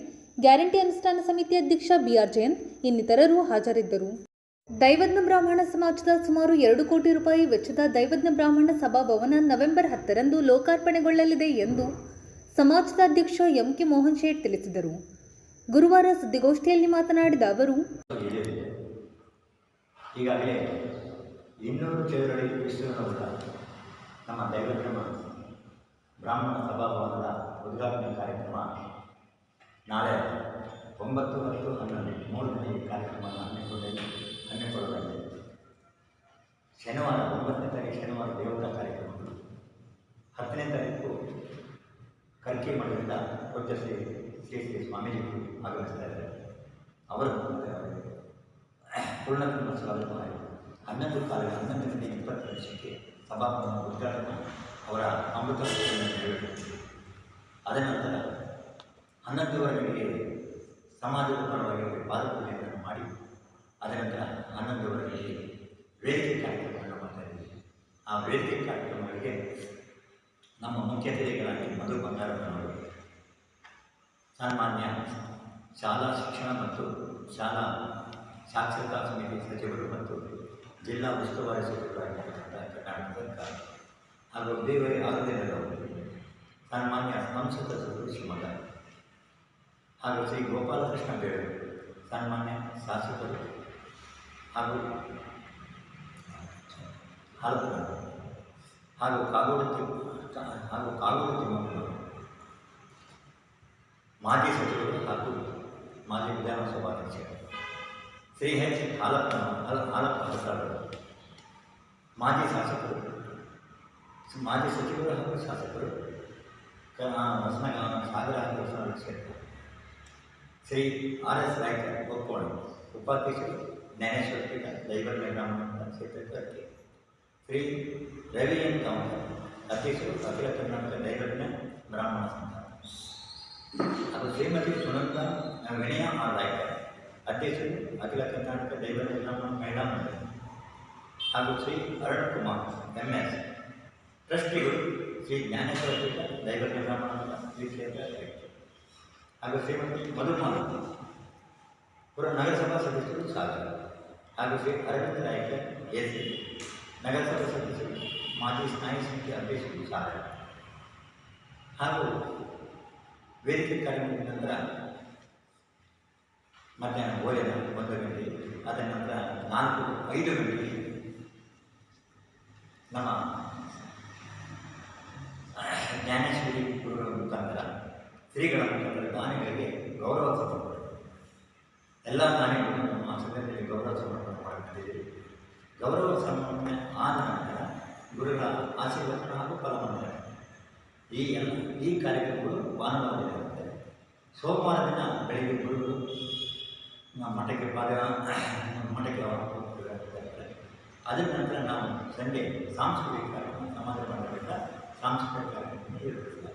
ಗ್ಯಾರಂಟಿ ಅನುಷ್ಠಾನ ಸಮಿತಿ ಅಧ್ಯಕ್ಷ ಬಿ.ಆರ್. ಜಯಂತ್ ಇನ್ನಿತರರು ಹಾಜರಿದ್ದರು. ದೈವಜ್ಞ ಬ್ರಾಹ್ಮಣ ಸಮಾಜದ ಸುಮಾರು 2 ಕೋಟಿ ರೂಪಾಯಿ ವೆಚ್ಚದ ದೈವಜ್ಞ ಬ್ರಾಹ್ಮಣ ಸಭಾಭವನ ನವೆಂಬರ್ 10ರಂದು ಲೋಕಾರ್ಪಣೆಗೊಳ್ಳಲಿದೆ ಎಂದು ಸಮಾಜದ ಅಧ್ಯಕ್ಷ ಎಂ.ಕೆ. ಮೋಹನ್ ಶೇಟ್ ತಿಳಿಸಿದರು. ಗುರುವಾರ ಸುದ್ದಿಗೋಷ್ಠಿಯಲ್ಲಿ ಮಾತನಾಡಿದ ಅವರು, ಈಗಾಗಲೇ 200 ಚದರಡಿ ವಿಸ್ತೀರ್ಣವುಳ್ಳ ನಮ್ಮ ದೈವಜ್ಞ ಬ್ರಾಹ್ಮಣ ಸಭಾಭವನದ ಉದ್ಘಾಟನೆ ಕಾರ್ಯಕ್ರಮ ನಾಳೆ 9, 10, 11 3 ದಿನ ಈ ಕಾರ್ಯಕ್ರಮವನ್ನು ಹಮ್ಮಿಕೊಳ್ಳಲಾಗಿದೆ. ಶನಿವಾರ 9ನೇ ತಾರೀಕು ಶನಿವಾರ ದೇವತಾ ಕಾರ್ಯಕ್ರಮಗಳು, 10ನೇ ತಾರೀಕು ಕರ್ಕಿ ಮಠದಿಂದ ಪೂಜ್ಯ ಶ್ರೀ ಸ್ವಾಮೀಜಿಗಳು ಆಗಮಿಸ್ತಾ ಇದ್ದಾರೆ. ಅವರು ಪೂರ್ಣಕುಂಭ ಸ್ವಾಗತವಾಗಿದೆ. 11 ಕಾಲ 11ರಿಂದ 20 ನಿಮಿಷಕ್ಕೆ ಸಭಾಭವನ ಉದ್ಘಾಟನೆ ಅವರ ಅಮೃತ ನಡೆಯುತ್ತದೆ. ಅದ ನಂತರ 11:15ಗೆ ಸಮಾಜದ ಪರವಾಗಿ ಪಾದಪೂಜೆಯನ್ನು ಮಾಡಿ, ಅದ ನಂತರ 11:15ಗೆ ವೇದಿಕೆ ಕಾರ್ಯಕ್ರಮವನ್ನು ಮಾಡ್ತಾ ಇದ್ದೀವಿ. ಆ ವೇದಿಕೆ ಕಾರ್ಯಕ್ರಮಗಳಿಗೆ ನಮ್ಮ ಮುಖ್ಯ ಅತಿಥಿಗಳಾಗಿ ಮಧು ಬಂಗಾರಪ್ಪನವರು, ಸನ್ಮಾನ್ಯ ಶಾಲಾ ಶಿಕ್ಷಣ ಮತ್ತು ಶಾಲಾ ಸಾಕ್ಷರತಾ ಸಮಿತಿ ಸಚಿವರು ಮತ್ತು ಜಿಲ್ಲಾ ಉಸ್ತುವಾರಿ ಸಚಿವರಾಗಿರ್ತಕ್ಕಂಥ ಕರ್ನಾಟಕ ಸರ್ಕಾರ, ಹಾಗೂ ದೇವರೇ ಆರೋಗ್ಯದವರು, ಸನ್ಮಾನ್ಯ ಸಂಸದ ಸಚಿವರು ಶಿವಮೊಗ್ಗ, ಹಾಗೂ ಶ್ರೀ ಗೋಪಾಲಕೃಷ್ಣ ಬೇರೆ ಸನ್ಮಾನ್ಯ ಶಾಸಕರು, ಹಾಗೂ ಹಾಲಪ್ಪನವರು, ಹಾಗೂ ಕಾಗೋಡು ತಿಮ್ಮಪ್ಪನವರು, ಮಾಜಿ ಸಚಿವರು ಹಾಗೂ ಮಾಜಿ ವಿಧಾನಸಭಾಧ್ಯಕ್ಷರು, ಶ್ರೀ ಎಚ್ ಹಾಲಪ್ಪ ಪ್ರಸಾದರು, ಮಾಜಿ ಶಾಸಕರು, ಮಾಜಿ ಸಚಿವರು ಹಾಗೂ ಶಾಸಕರು, ಸಾಗರ ಹೊಸನಗರ ಕ್ಷೇತ್ರ, ಶ್ರೀ R.S. ರಾಯ್ಕರ್ ಒಕ್ಕೋಣ, ಉಪಾಧ್ಯಕ್ಷರು, ಜ್ಞಾನೇಶ್ವರ ಪೀಠ ದೈವಜ್ಞ ಬ್ರಾಹ್ಮಣ ಕ್ಷೇತ್ರಕ್ಕೆ, ಶ್ರೀ ರವಿ ಎನ್ ಕಾಮಕರ್, ಅಧ್ಯಕ್ಷರು, ಅಖಿಲ ಕರ್ನಾಟಕ ದೈವಜ್ಞ ಬ್ರಾಹ್ಮಣ ಸಂಘ, ಹಾಗೂ ಶ್ರೀಮತಿ ಸುನಂದ ವಿನಯ ಆರ್ ರಾಯ್ಕರ್, ಅಧ್ಯಕ್ಷರು, ಅಖಿಲ ಕರ್ನಾಟಕ ದೈವಜ್ಞ ಬ್ರಾಹ್ಮಣ ಮಹಿಳಾ ಮಂಡಳಿ, ಹಾಗೂ ಶ್ರೀ ಅರುಣ್ ಕುಮಾರ್ MS, ಟ್ರಸ್ಟಿಗಳು, ಶ್ರೀ ಜ್ಞಾನೇಶ್ವರ ಪೀಠ ದೈವಜ್ಞ ಬ್ರಾಹ್ಮಣ ಶ್ರೀ ಕ್ಷೇತ್ರ, ಹಾಗೂ ಶ್ರೀಮತಿ ಮಧುಮಾಲ ನಗರಸಭಾ ಸದಸ್ಯರು ಸಾಗರ, ಹಾಗೂ ಶ್ರೀ ಅರವಿಂದ ರಾಯ್ಕರ್ AC, ನಗರಸಭಾ ಸದಸ್ಯರು, ಮಾಜಿ ಸ್ನಾಯು ಸಮಿತಿ ಅಧ್ಯಕ್ಷರು ಸಾಗರ. ಹಾಗೂ ವೇದಿಕೆ ಕಾರ್ಯಕ್ರಮದ ನಂತರ ಮಧ್ಯಾಹ್ನ ಭೋಜನ 1 ಗಂಟೆ, ಅದರ ನಂತರ 4-5 ಗಂಟೆಗೆ ನಮ್ಮ ಜ್ಞಾನೇಶ್ವರಿ ಗುರುಗಳ ಮುಖಾಂತರ, ಶ್ರೀಗಳ ಮುಖಾಂತರ ದಾನಿಗಳಿಗೆ ಗೌರವ ಸಮರ್ಪಣೆ, ಎಲ್ಲ ದಾನಿಗಳು ನಮ್ಮ ಸಭೆಯಲ್ಲಿ ಗೌರವ ಸಮರ್ಪಣೆ ಮಾಡುತ್ತಿದ್ದೀವಿ. ಗೌರವ ಸಮರ್ಪಣೆ ಆದ ನಂತರ ಗುರುಗಳ ಆಶೀರ್ವಾದ ಹಾಗೂ ಫಲಮಂತ್ರ, ಈ ಕಾರ್ಯಕ್ರಮಗಳು ಭಾನುವಾರ ದಿನ ಇರುತ್ತೆ. ಸೋಮವಾರ ದಿನ ಬೆಳಗ್ಗೆ ಗುರುಗಳು ಮಠಕ್ಕೆ ಮಠಕ್ಕೆ ಹೋಗ್ತಿರ್ತಾರೆ. ಅದರ ನಂತರ ನಾವು ಸಂಡೇ ಸಾಂಸ್ಕೃತಿಕ ಕಾರ್ಯಕ್ರಮ, ಸಮಾಜ ಮಂಡಳಿಯಿಂದ ಸಾಂಸ್ಕೃತಿಕ ಕಾರ್ಯಕ್ರಮ ಇರುತ್ತದೆ.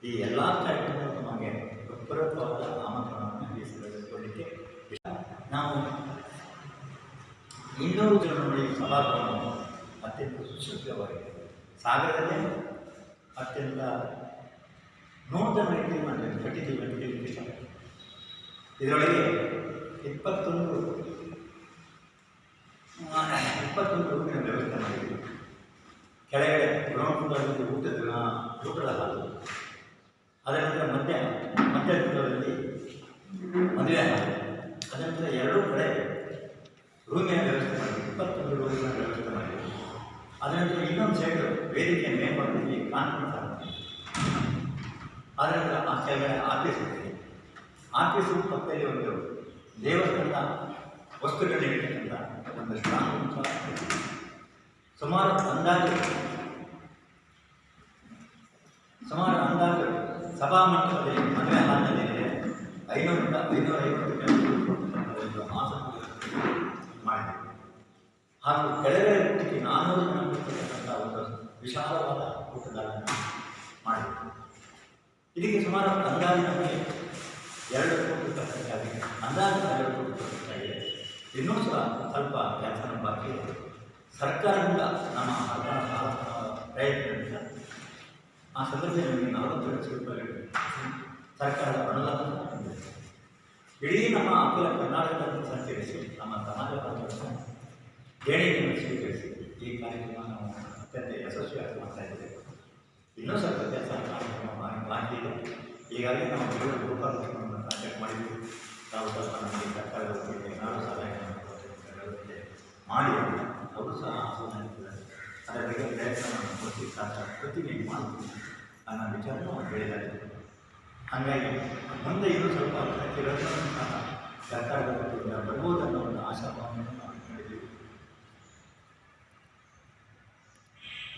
ಈ ಎಲ್ಲ ಕಾರ್ಯಕ್ರಮಗಳು ನಮಗೆ ಪೂರಕವಾದ ಆಮಂತ್ರಣವನ್ನು ತಿಳಿಸಿಕೊಳ್ಳಲಿಕ್ಕೆ ನಾವು 200 ಜನರಲ್ಲಿ ಸಭಾಭವನವನ್ನು ಅತ್ಯಂತ ಸುಸಜ್ಜಿತವಾಗಿದೆ. ಸಾಗರದಲ್ಲೇ ಅತ್ಯಂತ ನೂತನ ರೀತಿಯಲ್ಲಿ ಕಟ್ಟಿದ್ದೀವಿ ಅಂತ ಹೇಳಲಿಕ್ಕೆ ಇಷ್ಟಪಡ್ತೀನಿ. ಇದರೊಳಗೆ 21 ರೂಮಿನ ವ್ಯವಸ್ಥೆ ಮಾಡಿದ್ದೀವಿ. ಕೆಳಗಡೆ ಗ್ರೌಂಡ್ ಫ್ಲೋರಲ್ಲಿ ಊಟದ ಹಾಲು, ಅದರ ನಂತರ ಮಧ್ಯದಲ್ಲಿ ಮದುವೆ ಹಾಲು, ಅದರ ನಂತರ 2 ಕಡೆ ರೂಮಿನ ವ್ಯವಸ್ಥೆ ಮಾಡಿದ್ದೀವಿ. 21 ರೂಮಿನ ವ್ಯವಸ್ಥೆ ಮಾಡಿದ್ದೀವಿ. ಅದರ ನಂತರ ಇನ್ನೊಂದು ಸೈಡ್ ವೇದಿಕೆ ಮೇಲ್ಪಡದಲ್ಲಿ ಕಾನ್ಫರೆನ್ಸ್ ಆಗ್ತೀವಿ. ಅದರ ನಂತರ ಆ ಕೆಳಗಡೆ ಆಫೀಸ್ ಇರ್ತೀವಿ. ಆಫೀಸು ಪಕ್ಕದಲ್ಲಿ ಒಂದು ದೇವಸ್ಥಾನದ ವಸ್ತುಗಳಿರ್ತಕ್ಕಂಥ ಒಂದು ಸ್ಟ್ರಾಂಗ್ ಸುಮಾರು ಅಂದಾಜು ಸುಮಾರು ಅಂದಾಜು ಸಭಾ ಮಂಟಪದಲ್ಲಿ ಮದುವೆ ಹಾಲ್ನಲ್ಲಿ 500ರಿಂದ 550 ಒಂದು ಆಸನ ಮಾಡಿದೆ. ಹಾಗೂ ಕೆಳಗಡೆ ಊಟಕ್ಕೆ 400 ಜನ ಕೂತ್ಕೊಳ್ತಕ್ಕಂಥ ಒಂದು ವಿಶಾಲವಾದ ಊಟದಾರನ್ನು ಮಾಡಿದೆ. ಇದಕ್ಕೆ ಸುಮಾರು ಅಂದಾಜು ನಮಗೆ 2 ಕೋಟಿ ಖರ್ಚಾಗಿದೆ. ಅಂದಾಜು 2 ಕೋಟಿ ಖರ್ಚಾಗಿದೆ. ಇನ್ನೂ ಸಹ ಸ್ವಲ್ಪ ಕೆಲಸ ಬಾಕಿ ಇದೆ. ಸರ್ಕಾರದಿಂದ ನಮ್ಮ ಪ್ರಯತ್ನದಿಂದ ಆ ಸಂದರ್ಭದಲ್ಲಿ 40 ಲಕ್ಷ ರೂಪಾಯಿಗಳು ಸರ್ಕಾರದ ಅನುದಾನ ಇದೆ. ಇಡೀ ನಮ್ಮ ಅಖಿಲ ಕರ್ನಾಟಕವನ್ನು ಸಂಚರಿಸಿ ನಮ್ಮ ಸಮಾಜ ಬಾಂಧವರನ್ನು ದೇಣಿಗೆಯನ್ನು ಸ್ವೀಕರಿಸಿ ಈ ಕಾರ್ಯಕ್ರಮ ನಾವು ಅತ್ಯಂತ ಯಶಸ್ವಿಯಾಗಿ ಮಾಡ್ತಾ ಇದ್ದೇವೆ. ಇನ್ನೂ ಸ್ವಲ್ಪ ಕೆಲಸ ಬಾಕಿ ಇದೆ. ಈಗಾಗಲೇ ನಾವು ಬೆಂಗಳೂರು ಗೋಪಾಲಕೃಷ್ಣವನ್ನು ಕಾಂಟ್ಯಾಕ್ಟ್ ಮಾಡಿದ್ವಿ. ನಾವು ಸ್ವಲ್ಪ ನಮಗೆ ಸರ್ಕಾರದ ವತಿಯಿಂದ ಏನಾದರೂ ಸಹಾಯ ಮಾಡಿ ಅವರು ಸಹ ಆಸಕ್ತರಾಗಿದ್ದಾರೆ. ಅದರ ಬಗ್ಗೆ ಪ್ರಯತ್ನವನ್ನು ಕೊಟ್ಟು ಪ್ರತಿನಿಧಿ ಮಾಡ್ತೀವಿ ಅನ್ನೋ ವಿಚಾರವನ್ನು ಅವರು ಹೇಳಿದ್ದಾರೆ. ಹಾಗಾಗಿ ಮುಂದೆ ಇನ್ನೂ ಸ್ವಲ್ಪ ಖರ್ಚುಗಳನ್ನು ಸಹ ಸರ್ಕಾರದ ವತಿಯಿಂದ ಬರ್ಬೋದು ಅನ್ನೋ ಒಂದು ಆಶಾಭಾವನೆಯನ್ನು ನಾವು ಮಾಡಿದ್ದೀವಿ.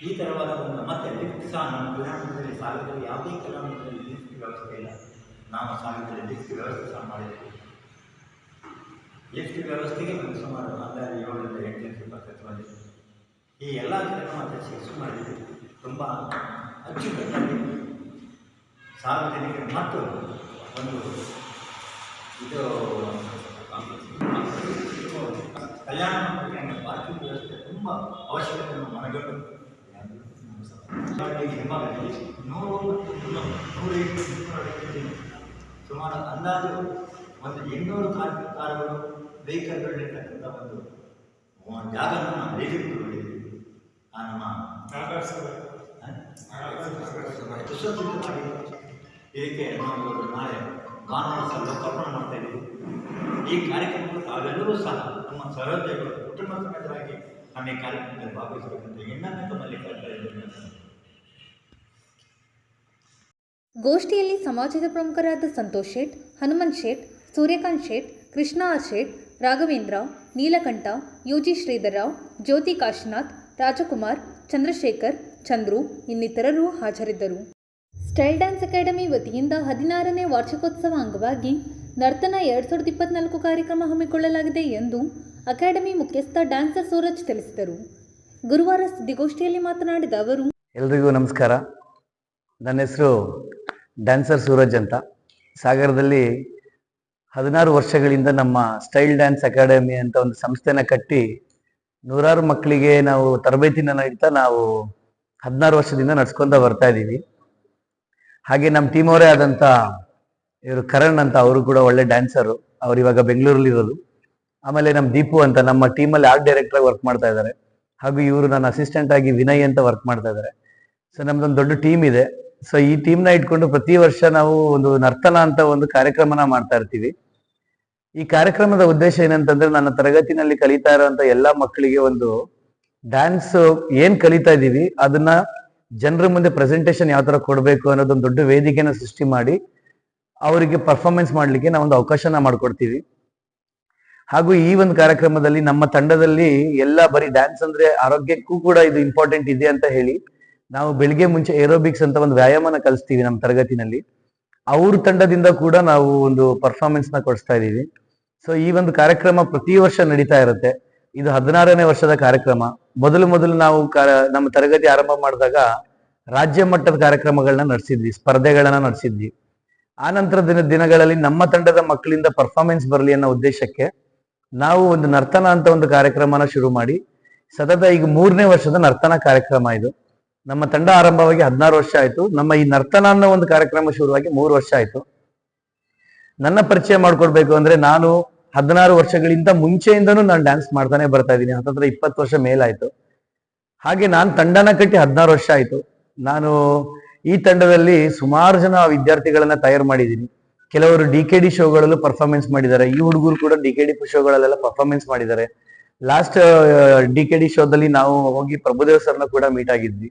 ಈ ಥರವಾದ ಒಂದು ಮತ್ತೆ ಲಿಫ್ಟ್ ಸಹ ನಮ್ಮ ಕಲ್ಯಾಣದಲ್ಲಿ ಸಾಗರದಲ್ಲಿ ಯಾವುದೇ ಕಲ್ಯಾಣದಲ್ಲಿ ಲಿಫ್ಟ್ ವ್ಯವಸ್ಥೆ ಇಲ್ಲ. ನಾವು ಸಾಗರದಲ್ಲಿ ಲಿಫ್ಟ್ ವ್ಯವಸ್ಥೆ ಸಹ ಮಾಡಿದ್ದೀವಿ. ಲಿಫ್ಟ್ ವ್ಯವಸ್ಥೆಗೆ ಒಂದು ಸುಮಾರು ಅಂದಾಜು 7ರಿಂದ 8 ಲಕ್ಷ ರೂಪಾಯಿ ಖರ್ಚು ಮಾಡಿದ್ದೀವಿ. ಈ ಎಲ್ಲ ಕಾರ್ಯಕ್ರಮ ಯಶಸ್ವಿ ಮಾಡಿದ್ದೀವಿ. ತುಂಬ ಅಚ್ಚುಕಟ್ಟಾಗಿ ಸಾರ್ವಜನಿಕರು ಮತ್ತು ಒಂದು ಇದು ಕಲ್ಯಾಣ ಮಂಟಪಕ್ಕೆ ಪಾರ್ಕಿಂಗ್ ವ್ಯವಸ್ಥೆ ತುಂಬ ಅವಶ್ಯಕತೆಯನ್ನು ಮನಗಂಡು ಹಿಂಭಾಗದಲ್ಲಿ 100 ಸುಮಾರು ಅಂದಾಜು ಒಂದು 800 ಕಾರುಗಳು ವೆಹಿಕಲ್ಗಳಿರ್ತಕ್ಕಂಥ ಒಂದು ಜಾಗವನ್ನು ನಾವು ರೇಜಿಟ್ಟುಕೊಂಡಿದ್ದೀವಿ. ಆ ನಮ್ಮ ಸುಸಜ್ಜಿತವಾಗಿ ಇದಕ್ಕೆ ನಾವು ನಾಳೆ ಭಾನುವಾರ ಸಹ ಲೋಕಾರ್ಪಣೆ ಮಾಡ್ತಾ ಇದ್ದೀವಿ. ಈ ಕಾರ್ಯಕ್ರಮಕ್ಕೆ ತಾವೆಲ್ಲರೂ ಸಹ ನಮ್ಮ ಸಹೋದ್ಯೋಗಿಗಳು ಕುಟುಂಬ ಸಮೇತರಾಗಿ ನಮ್ಮ ಈ ಕಾರ್ಯಕ್ರಮದಲ್ಲಿ ಭಾಗವಹಿಸಬೇಕಂತ ಇನ್ನೊಮ್ಮೆ ತಮ್ಮಲ್ಲಿ ಕೇಳ್ತಾ ಇದ್ದೇನೆ. ಗೋಷ್ಠಿಯಲ್ಲಿ ಸಮಾಜದ ಪ್ರಮುಖರಾದ ಸಂತೋಷ್ ಶೇಟ್, ಹನುಮಂತ್ ಶೇಟ್, ಸೂರ್ಯಕಾಂತ್ ಶೇಟ್, ಕೃಷ್ಣ ಆರ್ ಶೇಟ್, ರಾಘವೇಂದ್ರ, ನೀಲಕಂಠ, ಯುಜಿ ಶ್ರೀಧರರಾವ್, ಜ್ಯೋತಿ ಕಾಶಿನಾಥ್, ರಾಜಕುಮಾರ್, ಚಂದ್ರಶೇಖರ್, ಚಂದ್ರು ಇನ್ನಿತರರು ಹಾಜರಿದ್ದರು. ಸ್ಟೈಲ್ ಡ್ಯಾನ್ಸ್ ಅಕಾಡೆಮಿ ವತಿಯಿಂದ 16ನೇ ವಾರ್ಷಿಕೋತ್ಸವ ಅಂಗವಾಗಿ ನರ್ತನ 2024 ಕಾರ್ಯಕ್ರಮ ಹಮ್ಮಿಕೊಳ್ಳಲಾಗಿದೆ ಎಂದು ಅಕಾಡೆಮಿ ಮುಖ್ಯಸ್ಥ ಡ್ಯಾನ್ಸರ್ ಸೂರಜ್ ತಿಳಿಸಿದರು. ಗುರುವಾರ ಸುದ್ದಿಗೋಷ್ಠಿಯಲ್ಲಿ ಮಾತನಾಡಿದ ಅವರು, ಎಲ್ರಿಗೂ ನಮಸ್ಕಾರ. ನನ್ನ ಹೆಸರು ಡ್ಯಾನ್ಸರ್ ಸೂರಜ್ ಅಂತ. ಸಾಗರದಲ್ಲಿ 16 ವರ್ಷಗಳಿಂದ ನಮ್ಮ ಸ್ಟೈಲ್ ಡ್ಯಾನ್ಸ್ ಅಕಾಡೆಮಿ ಅಂತ ಒಂದು ಸಂಸ್ಥೆನ ಕಟ್ಟಿ ನೂರಾರು ಮಕ್ಕಳಿಗೆ ನಾವು ತರಬೇತಿನ ನೀಡ್ತಾ ನಾವು 16 ವರ್ಷದಿಂದ ನಡ್ಸ್ಕೊಂತ ಬರ್ತಾ ಇದ್ದೀವಿ. ಹಾಗೆ ನಮ್ಮ ಟೀಮ್ ಅವರೇ ಆದಂಥ ಇವರು ಕರಣ್ ಅಂತ, ಅವರು ಕೂಡ ಒಳ್ಳೆ ಡ್ಯಾನ್ಸರು. ಅವ್ರು ಇವಾಗ ಬೆಂಗಳೂರಲ್ಲಿ ಇರೋದು. ಆಮೇಲೆ ನಮ್ಮ ದೀಪು ಅಂತ ನಮ್ಮ ಟೀಮಲ್ಲಿ ಆರ್ಟ್ ಡೈರೆಕ್ಟರ್ ಆಗಿ ವರ್ಕ್ ಮಾಡ್ತಾ ಇದ್ದಾರೆ. ಹಾಗೂ ಇವರು ನನ್ನ ಅಸಿಸ್ಟೆಂಟ್ ಆಗಿ ವಿನಯ್ ಅಂತ ವರ್ಕ್ ಮಾಡ್ತಾ ಇದ್ದಾರೆ. ಸೊ ನಮ್ದೊಂದು ದೊಡ್ಡ ಟೀಮ್ ಇದೆ. ಸೊ ಈ ಟೀಮ್ನ ಇಟ್ಕೊಂಡು ಪ್ರತಿ ವರ್ಷ ನಾವು ಒಂದು ನರ್ತನ ಅಂತ ಒಂದು ಕಾರ್ಯಕ್ರಮನ ಮಾಡ್ತಾ ಇರ್ತೀವಿ. ಈ ಕಾರ್ಯಕ್ರಮದ ಉದ್ದೇಶ ಏನಂತಂದ್ರೆ, ನನ್ನ ತರಗತಿನಲ್ಲಿ ಕಲಿತಾ ಇರುವಂತ ಎಲ್ಲಾ ಮಕ್ಕಳಿಗೆ ಒಂದು ಡ್ಯಾನ್ಸ್ ಏನ್ ಕಲಿತಾ ಇದೀವಿ ಅದನ್ನ ಜನರ ಮುಂದೆ ಪ್ರೆಸೆಂಟೇಶನ್ ಯಾವ ತರ ಕೊಡಬೇಕು ಅನ್ನೋದೊಂದು ದೊಡ್ಡ ವೇದಿಕೆನ ಸೃಷ್ಟಿ ಮಾಡಿ ಅವರಿಗೆ ಪರ್ಫಾರ್ಮೆನ್ಸ್ ಮಾಡ್ಲಿಕ್ಕೆ ನಾವೊಂದು ಅವಕಾಶನ ಮಾಡ್ಕೊಡ್ತೀವಿ. ಹಾಗೂ ಈ ಒಂದು ಕಾರ್ಯಕ್ರಮದಲ್ಲಿ ನಮ್ಮ ತಂಡದಲ್ಲಿ ಎಲ್ಲ ಬರೀ ಡ್ಯಾನ್ಸ್ ಅಂದ್ರೆ ಆರೋಗ್ಯಕ್ಕೂ ಕೂಡ ಇದು ಇಂಪಾರ್ಟೆಂಟ್ ಇದೆ ಅಂತ ಹೇಳಿ ನಾವು ಬೆಳಿಗ್ಗೆ ಮುಂಚೆ ಏರೋಬಿಕ್ಸ್ ಅಂತ ಒಂದು ವ್ಯಾಯಾಮನ ಕಲಿಸ್ತೀವಿ ನಮ್ಮ ತರಗತಿನಲ್ಲಿ. ಅವ್ರ ತಂಡದಿಂದ ಕೂಡ ನಾವು ಒಂದು ಪರ್ಫಾರ್ಮೆನ್ಸ್ ನ ಕೊಡಿಸ್ತಾ ಇದೀವಿ. ಸೊ ಈ ಒಂದು ಕಾರ್ಯಕ್ರಮ ಪ್ರತಿ ವರ್ಷ ನಡೀತಾ ಇರುತ್ತೆ. ಇದು 16ನೇ ವರ್ಷದ ಕಾರ್ಯಕ್ರಮ. ಮೊದಲು ನಾವು ನಮ್ಮ ತರಗತಿ ಆರಂಭ ಮಾಡಿದಾಗ ರಾಜ್ಯ ಮಟ್ಟದ ಕಾರ್ಯಕ್ರಮಗಳನ್ನ ನಡೆಸಿದ್ವಿ, ಸ್ಪರ್ಧೆಗಳನ್ನ ನಡೆಸಿದ್ವಿ. ಆ ನಂತರ ದಿನಗಳಲ್ಲಿ ನಮ್ಮ ತಂಡದ ಮಕ್ಕಳಿಂದ ಪರ್ಫಾರ್ಮೆನ್ಸ್ ಬರಲಿ ಅನ್ನೋ ಉದ್ದೇಶಕ್ಕೆ ನಾವು ಒಂದು ನರ್ತನ ಅಂತ ಒಂದು ಕಾರ್ಯಕ್ರಮನ ಶುರು ಮಾಡಿ ಸತತ ಈಗ 3ನೇ ವರ್ಷದ ನರ್ತನ ಕಾರ್ಯಕ್ರಮ ಇದು. ನಮ್ಮ ತಂಡ ಆರಂಭವಾಗಿ 16 ವರ್ಷ ಆಯ್ತು. ನಮ್ಮ ಈ ನರ್ತನ ಅನ್ನೋ ಒಂದು ಕಾರ್ಯಕ್ರಮ ಶುರುವಾಗಿ 3 ವರ್ಷ ಆಯ್ತು. ನನ್ನ ಪರಿಚಯ ಮಾಡ್ಕೊಡ್ಬೇಕು ಅಂದ್ರೆ, ನಾನು 16 ವರ್ಷಗಳಿಂದ ಮುಂಚೆಯಿಂದನೂ ನಾನು ಡ್ಯಾನ್ಸ್ ಮಾಡ್ತಾನೆ ಬರ್ತಾ ಇದ್ದೀನಿ. ಹತ್ತತ್ರ 20 ವರ್ಷ ಮೇಲಾಯ್ತು. ಹಾಗೆ ನಾನು ತಂಡನ ಕಟ್ಟಿ 16 ವರ್ಷ ಆಯ್ತು. ನಾನು ಈ ತಂಡದಲ್ಲಿ ಸುಮಾರು ಜನ ವಿದ್ಯಾರ್ಥಿಗಳನ್ನ ತಯಾರು ಮಾಡಿದ್ದೀನಿ. ಕೆಲವರು DKD ಶೋಗಳಲ್ಲೂ ಪರ್ಫಾರ್ಮೆನ್ಸ್ ಮಾಡಿದ್ದಾರೆ. ಈ ಹುಡುಗರು ಕೂಡ DKD ಶೋಗಳಲ್ಲೆಲ್ಲ ಪರ್ಫಾರ್ಮೆನ್ಸ್ ಮಾಡಿದ್ದಾರೆ. ಲಾಸ್ಟ್ DKD ಶೋದಲ್ಲಿ ನಾವು ಹೋಗಿ ಪ್ರಭುದೇವ್ ಸರ್ನ ಕೂಡ ಮೀಟ್ ಆಗಿದ್ವಿ.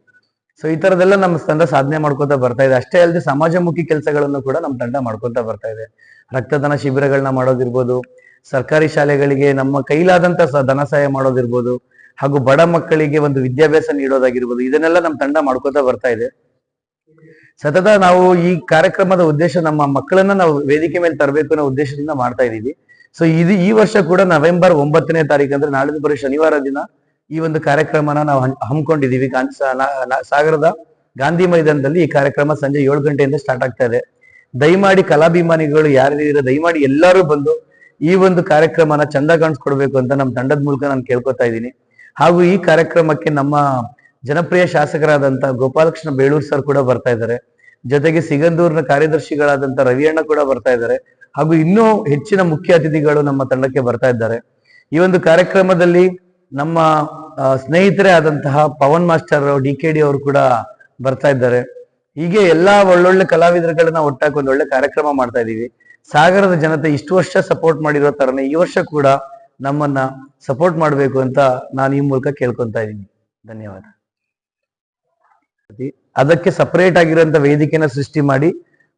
ಸೊ ಈ ತರದೆಲ್ಲ ನಮ್ಮ ತಂಡ ಸಾಧನೆ ಮಾಡ್ಕೊತಾ ಬರ್ತಾ ಇದೆ. ಅಷ್ಟೇ ಅಲ್ಲದೆ ಸಮಾಜಮುಖಿ ಕೆಲಸಗಳನ್ನು ಕೂಡ ನಮ್ಮ ತಂಡ ಮಾಡ್ಕೊತಾ ಬರ್ತಾ ಇದೆ. ರಕ್ತದಾನ ಶಿಬಿರಗಳನ್ನ ಮಾಡೋದಿರ್ಬೋದು, ಸರ್ಕಾರಿ ಶಾಲೆಗಳಿಗೆ ನಮ್ಮ ಕೈಲಾದಂತ ಧನ ಸಹಾಯ ಮಾಡೋದಿರ್ಬೋದು, ಹಾಗೂ ಬಡ ಮಕ್ಕಳಿಗೆ ಒಂದು ವಿದ್ಯಾಭ್ಯಾಸ ನೀಡೋದಾಗಿರ್ಬೋದು, ಇದನ್ನೆಲ್ಲ ನಮ್ಮ ತಂಡ ಮಾಡ್ಕೊತಾ ಬರ್ತಾ ಇದೆ. ಸತತ ನಾವು ಈ ಕಾರ್ಯಕ್ರಮದ ಉದ್ದೇಶ ನಮ್ಮ ಮಕ್ಕಳನ್ನ ನಾವು ವೇದಿಕೆ ಮೇಲೆ ತರಬೇಕು ಅನ್ನೋ ಉದ್ದೇಶದಿಂದ ಮಾಡ್ತಾ ಇದ್ದೀವಿ. ಸೊ ಈ ವರ್ಷ ಕೂಡ ನವೆಂಬರ್ 9ನೇ ತಾರೀಕು ಅಂದ್ರೆ ನಾಳಿದ್ದು ಬರೋ ಶನಿವಾರ ದಿನ ಈ ಒಂದು ಕಾರ್ಯಕ್ರಮನ ನಾವು ಹಮ್ಮಿಕೊಂಡಿದ್ದೀವಿ. ಸಾಗರದ ಗಾಂಧಿ ಮೈದಾನದಲ್ಲಿ ಈ ಕಾರ್ಯಕ್ರಮ ಸಂಜೆ 7 ಗಂಟೆಯಿಂದ ಸ್ಟಾರ್ಟ್ ಆಗ್ತಾ ಇದೆ. ದಯಮಾಡಿ ಕಲಾಭಿಮಾನಿಗಳು ಯಾರಿದ್ದೀರಾ ದಯಮಾಡಿ ಎಲ್ಲರೂ ಬಂದು ಈ ಒಂದು ಕಾರ್ಯಕ್ರಮನ ಚಂದ ಕಾಣಿಸ್ಕೊಡ್ಬೇಕು ಅಂತ ನಮ್ಮ ತಂಡದ ಮೂಲಕ ನಾನು ಕೇಳ್ಕೊತಾ ಇದ್ದೀನಿ. ಹಾಗೂ ಈ ಕಾರ್ಯಕ್ರಮಕ್ಕೆ ನಮ್ಮ ಜನಪ್ರಿಯ ಶಾಸಕರಾದಂತ ಗೋಪಾಲಕೃಷ್ಣ ಬೇಳೂರ್ ಸರ್ ಕೂಡ ಬರ್ತಾ ಇದ್ದಾರೆ. ಜೊತೆಗೆ ಸಿಗಂದೂರಿನ ಕಾರ್ಯದರ್ಶಿಗಳಾದಂತ ರವಿಯಣ್ಣ ಕೂಡ ಬರ್ತಾ ಇದ್ದಾರೆ. ಹಾಗೂ ಇನ್ನೂ ಹೆಚ್ಚಿನ ಮುಖ್ಯ ಅತಿಥಿಗಳು ನಮ್ಮ ತಂಡಕ್ಕೆ ಬರ್ತಾ ಇದ್ದಾರೆ. ಈ ಒಂದು ಕಾರ್ಯಕ್ರಮದಲ್ಲಿ ನಮ್ಮ ಸ್ನೇಹಿತರೇ ಆದಂತಹ ಪವನ್ ಮಾಸ್ಟರ್ DKD ಅವರು ಕೂಡ ಬರ್ತಾ ಇದ್ದಾರೆ. ಹೀಗೆ ಎಲ್ಲಾ ಒಳ್ಳೊಳ್ಳೆ ಕಲಾವಿದರುಗಳನ್ನ ಒಟ್ಟಾಗಿ ಒಂದು ಒಳ್ಳೆ ಕಾರ್ಯಕ್ರಮ ಮಾಡ್ತಾ ಇದೀವಿ. ಸಾಗರದ ಜನತೆ ಇಷ್ಟು ವರ್ಷ ಸಪೋರ್ಟ್ ಮಾಡಿರೋ ತರನೇ ಈ ವರ್ಷ ಕೂಡ ನಮ್ಮನ್ನ ಸಪೋರ್ಟ್ ಮಾಡಬೇಕು ಅಂತ ನಾನು ಈ ಮೂಲಕ ಕೇಳ್ಕೊಂತಾ ಇದ್ದೀನಿ. ಧನ್ಯವಾದ. ಅದಕ್ಕೆ ಸಪರೇಟ್ ಆಗಿರುವಂತ ವೇದಿಕೆನ ಸೃಷ್ಟಿ ಮಾಡಿ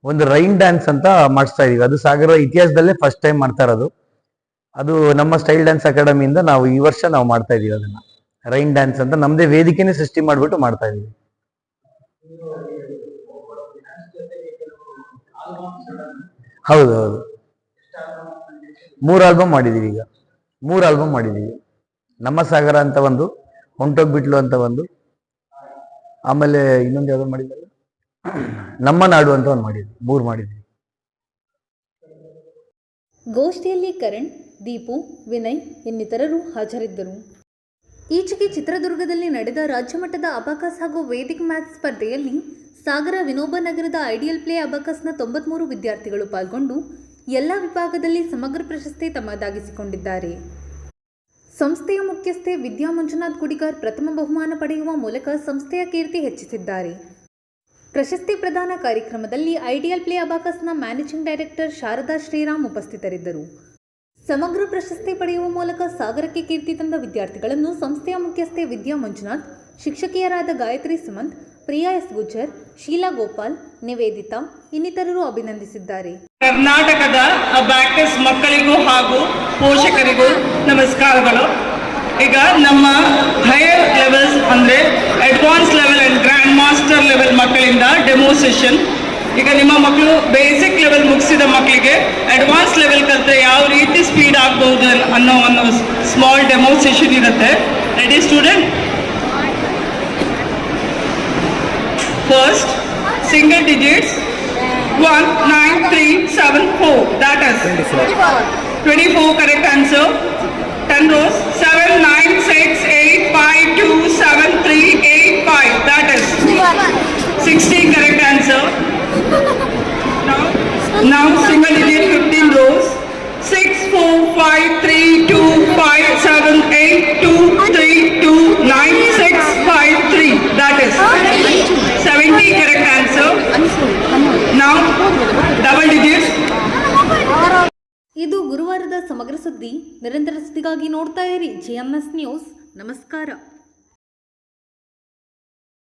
ಒಂದು ರೈನ್ ಡ್ಯಾನ್ಸ್ ಅಂತ ಮಾಡಿಸ್ತಾ ಇದೀವಿ. ಅದು ಸಾಗರ ಇತಿಹಾಸದಲ್ಲೇ ಫಸ್ಟ್ ಟೈಮ್ ಮಾಡ್ತಾ ಇರೋದು. ಅದು ನಮ್ಮ ಸ್ಟೈಲ್ ಡ್ಯಾನ್ಸ್ ಅಕಾಡೆಮಿಯಿಂದ ನಾವು ಈ ವರ್ಷ ನಾವು ಮಾಡ್ತಾ ಇದೀವಿ. ಅದನ್ನ ರೈನ್ ಡ್ಯಾನ್ಸ್ ಅಂತ ನಮ್ದೇ ವೇದಿಕೆನೇ ಸೃಷ್ಟಿ ಮಾಡ್ಬಿಟ್ಟು ಮಾಡ್ತಾ ಇದೀವಿ. ಹೌದು 3 ಆಲ್ಬಮ್ ಮಾಡಿದೀವಿ. ಈಗ 3 ಆಲ್ಬಮ್ ಮಾಡಿದೀವಿ. ನಮ್ಮ ಸಾಗರ ಅಂತ ಒಂದು, ಹೊಂಟೋಗ್ಬಿಟ್ಲು ಅಂತ ಒಂದು, ಆಮೇಲೆ ಇನ್ನೊಂದು ಯಾವ್ದು ಮಾಡಿದ್ದಾರೆ, ನಮ್ಮ ನಾಡು ಅಂತ ಒಂದು ಮಾಡಿದ್ವಿ. 3 ಮಾಡಿದ್ವಿ. ಗೋಷ್ಠಿಯಲ್ಲಿ ಕರಣ್, ದೀಪು, ವಿನಯ್ ಇನ್ನಿತರರು ಹಾಜರಿದ್ದರು. ಈಚೆಗೆ ಚಿತ್ರದುರ್ಗದಲ್ಲಿ ನಡೆದ ರಾಜ್ಯಮಟ್ಟದ ಅಬಾಕಸ್ ಹಾಗೂ ವೇದಿಕ್ ಮ್ಯಾಥ್ಸ್ ಸ್ಪರ್ಧೆಯಲ್ಲಿ ಸಾಗರ ವಿನೋಬ ನಗರದ ಐಡಿಯಲ್ ಪ್ಲೇ ಅಬಾಕಸ್ನ 93 ವಿದ್ಯಾರ್ಥಿಗಳು ಪಾಲ್ಗೊಂಡು ಎಲ್ಲ ವಿಭಾಗದಲ್ಲಿ ಸಮಗ್ರ ಪ್ರಶಸ್ತಿ ತಮ್ಮದಾಗಿಸಿಕೊಂಡಿದ್ದಾರೆ. ಸಂಸ್ಥೆಯ ಮುಖ್ಯಸ್ಥೆ ವಿದ್ಯಾ ಮಂಜುನಾಥ್ ಗುಡಿಗಾರ್ ಪ್ರಥಮ ಬಹುಮಾನ ಪಡೆಯುವ ಮೂಲಕ ಸಂಸ್ಥೆಯ ಕೀರ್ತಿ ಹೆಚ್ಚಿಸಿದ್ದಾರೆ. ಪ್ರಶಸ್ತಿ ಪ್ರದಾನ ಕಾರ್ಯಕ್ರಮದಲ್ಲಿ ಐಡಿಯಲ್ ಪ್ಲೇ ಅಬಾಕಸ್ನ ಮ್ಯಾನೇಜಿಂಗ್ ಡೈರೆಕ್ಟರ್ ಶಾರದಾ ಶ್ರೀರಾಮ್ ಉಪಸ್ಥಿತರಿದ್ದರು. ಸಮಗ್ರ ಪ್ರಶಸ್ತಿ ಪಡೆಯುವ ಮೂಲಕ ಸಾಗರಕ್ಕೆ ಕೀರ್ತಿ ತಂದ ವಿದ್ಯಾರ್ಥಿಗಳನ್ನು ಸಂಸ್ಥೆಯ ಮುಖ್ಯಸ್ಥೆ ವಿದ್ಯಾ ಮಂಜುನಾಥ್, ಶಿಕ್ಷಕಿಯರಾದ ಗಾಯತ್ರಿ ಸುಮಂತ್, ಪ್ರಿಯಾ ಎಸ್ ಗುಜ್ಜರ್, ಶೀಲಾ ಗೋಪಾಲ್, ನಿವೇದಿತಾ ಇನ್ನಿತರರು ಅಭಿನಂದಿಸಿದ್ದಾರೆ. ಕರ್ನಾಟಕದ ಅಬಾಕಸ್ ಮಕ್ಕಳಿಗೂ ಹಾಗೂ ಪೋಷಕರಿಗೂ ನಮಸ್ಕಾರಗಳು. ಈಗ ನಮ್ಮ ಹೈಯರ್ ಲೆವೆಲ್ಸ್ ಅಂದರೆ advance level and grand master level ಮಕ್ಕಳಿಂದ ಡೆಮೋ ಸೆಷನ್. ಈಗ ನಿಮ್ಮ ಮಕ್ಕಳು ಬೇಸಿಕ್ ಲೆವೆಲ್ ಮುಗಿಸಿದ ಮಕ್ಕಳಿಗೆ ಅಡ್ವಾನ್ಸ್ ಲೆವೆಲ್ ಕಲಿತ್ರೆ ಯಾವ ರೀತಿ ಸ್ಪೀಡ್ ಆಗ್ಬೋದು ಅನ್ನೋ ಒಂದು ಸ್ಮಾಲ್ ಡೆಮೋ ಸೆಷನ್ ಇರುತ್ತೆ. Ready student? First, single digits 1, 9, 3, 7, 4. That is 24. Correct answer. 10 rows. 7, 9, 6, 8, 5, 2, 7, 3, 8, 5. That is 16. Correct answer. Now single digit 15 rows. 6, 4, 5, 3, 2, 5, 7, 8, 2, 3, 2, 9, 6, 5, 3. That is 70. Correct answer. Now double digits. ಇದು ಗುರುವಾರದ ಸಮಗ್ರ ಸುದ್ದಿ. ನಿರಂತರ ಸುದ್ದಿಗಾಗಿ ನೋಡ್ತಾ ಇರಿ JMS ನ್ಯೂಸ್. ನಮಸ್ಕಾರ.